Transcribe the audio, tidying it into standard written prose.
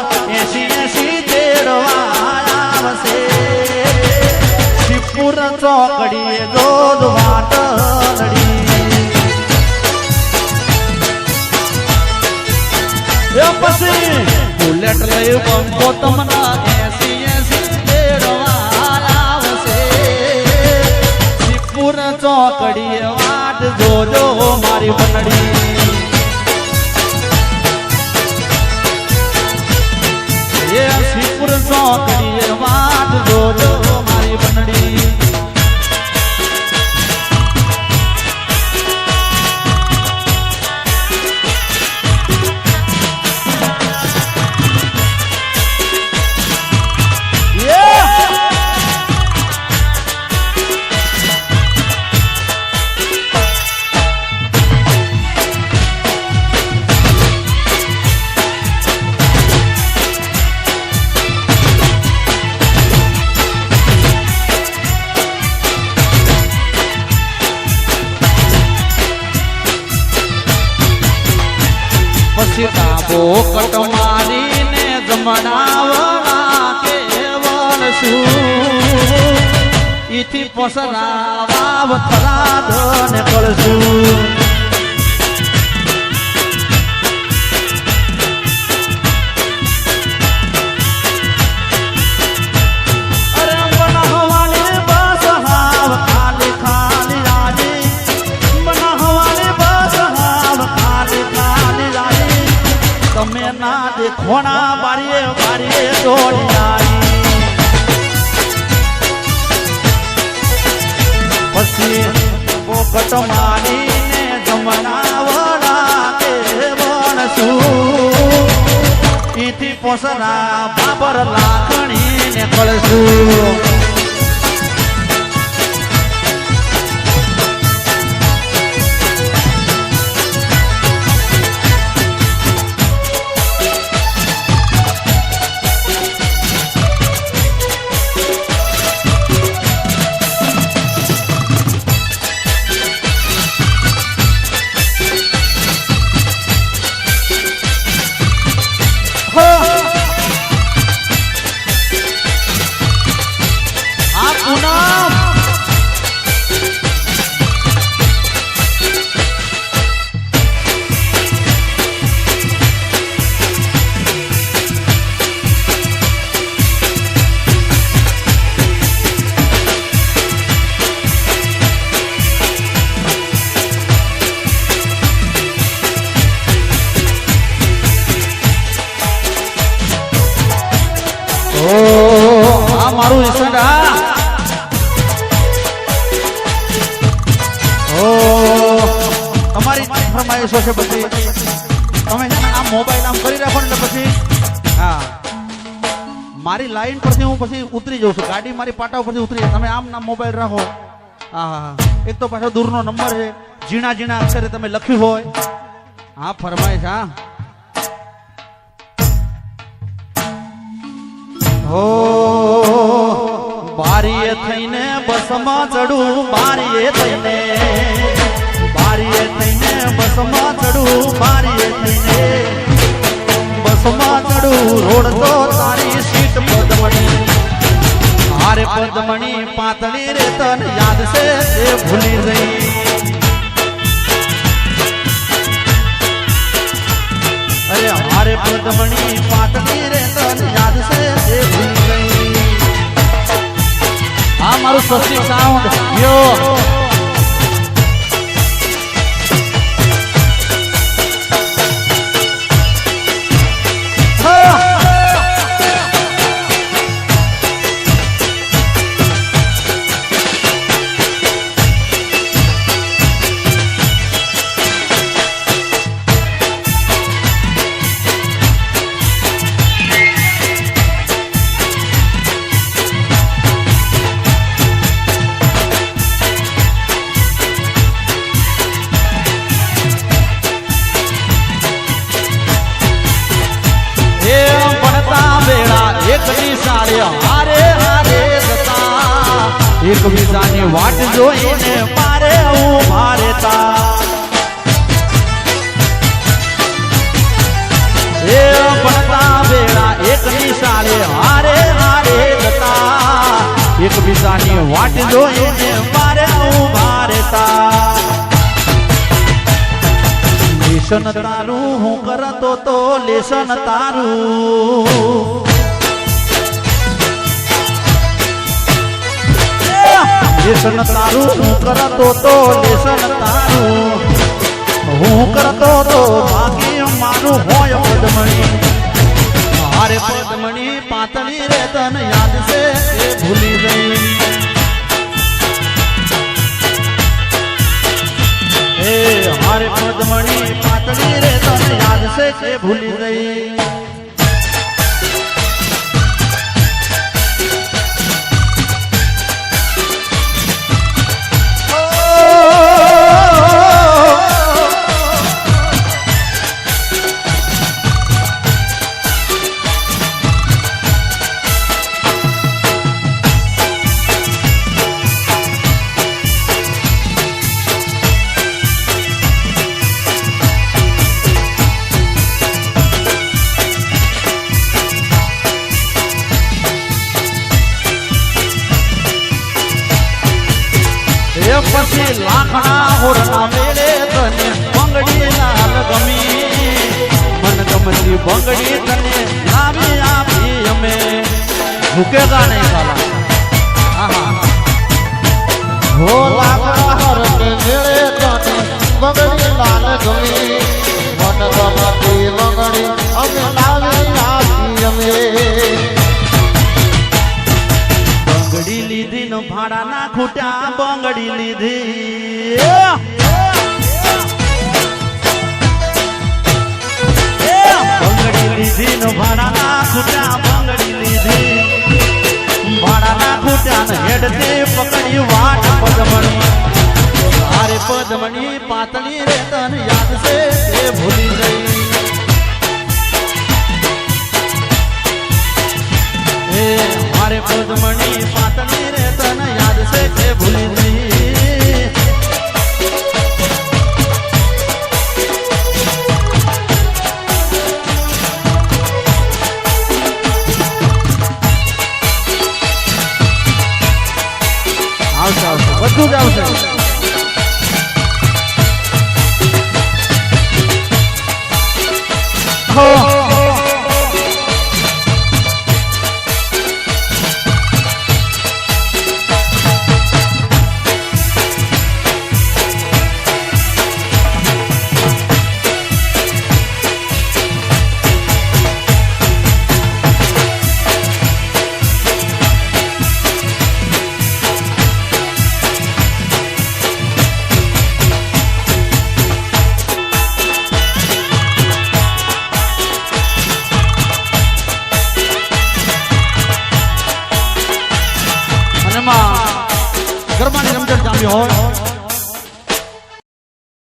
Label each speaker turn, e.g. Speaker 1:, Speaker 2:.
Speaker 1: 80 તેડવા આવશે શિવપુર ચોકડીએ જોજ વાટડી એ પછી બુલેટ લઈ બંકો તમને 80 તેડવા આવશે શિવપુર ચોકડીએ વાટ જોજો મારી બંડડી એ શિવપુર ચોકડીએ વાટ જોજો મારી બંડડી બોકટ મારીને જમણાવવા કેવળ છું ઈથી પસરાવા વથરાદ ને કળશું ખોણા બારીએ બારીએ દોડી આવી પછી પોકટ મારીને જમણાવડા કે વણશું ઈથી પોસરા બાબર લાખણીને કળશું મારું ઈસડા તમારી ફરમાઈશો છે બધી તમે આ મોબાઈલ આમ કરી રાખો ને પછી હા મારી લાઈન પરથી હું પછી ઉતરી જાઉં છું ગાડી મારી પાટા પરથી ઉતરી તમે આમ ના મોબાઈલ રાખો હા એક તો પાછો દૂરનો નંબર છે ઝીણા ઝીણા અક્ષરે તમે લખ્યું હોય હા ફરમાઈશ હા હો બારીએ થઈને બસમાં ચડું બારીએ થઈને બસમાં ચડું બારીએ થઈને બસમાં ચડું રોડ તો તારી સીટ પદમણી હારે પદમણી પાતળી રે તને યાદ છે તે ભૂલી જઈ અરે હારે પદમણી પાતળી રે તને યાદ છે તે ભૂલી ગઈ આ મારું સ્વસ્તિક સાઉન્ડ યો એકબીજાની વાટ જોઈને મારે ઉભા રહેતા એ ભણતા વેળા બીજાની વાટ જોઈને મારે ઉભા રહેતા લેશન તારું હું કરતો તો લેશન તારું લેશન તારું હું કરતો તો લેશન તારું હું કરતો તો બાકી મારું હોય પદમણી મારે પદમણી પાતળી રે તને યાદ છે એ ભૂલી ગઈ એ મારે પદમણી પાતળી રે તને યાદ છે એ ભૂલી ગઈ પછી લાખના હોરના મેળે તને બંગડી લાલ ગમી મન ગમતી બંગડી તને લાવી આપી અમે ઝુકેગા નહીં સાલા
Speaker 2: હો લાખના હોરને મેળે તને બંગડી લાલ ગમી મન ગમતી બંગડી અમે લાવી આપી અમે
Speaker 1: બંગડી લીધી નો ભાડા ના ખૂટ્યા બંગડી લીધી બંગડી લીધી નો ભાડા ના ખૂટ્યા બંગડી લીધી ભાડા ના ખૂટ્યા ને હેડથી પકડી વાટ પદમણી અરે પદમણી પાતળી રે તને યાદ છે એ ભૂલી ગઈ મારે પદમણી પાતળી રે તને યાદ છે કે ભૂલી નહીં આવશે આવશે બધું જ આવશે ગરબાની રમઝટ જામી હોય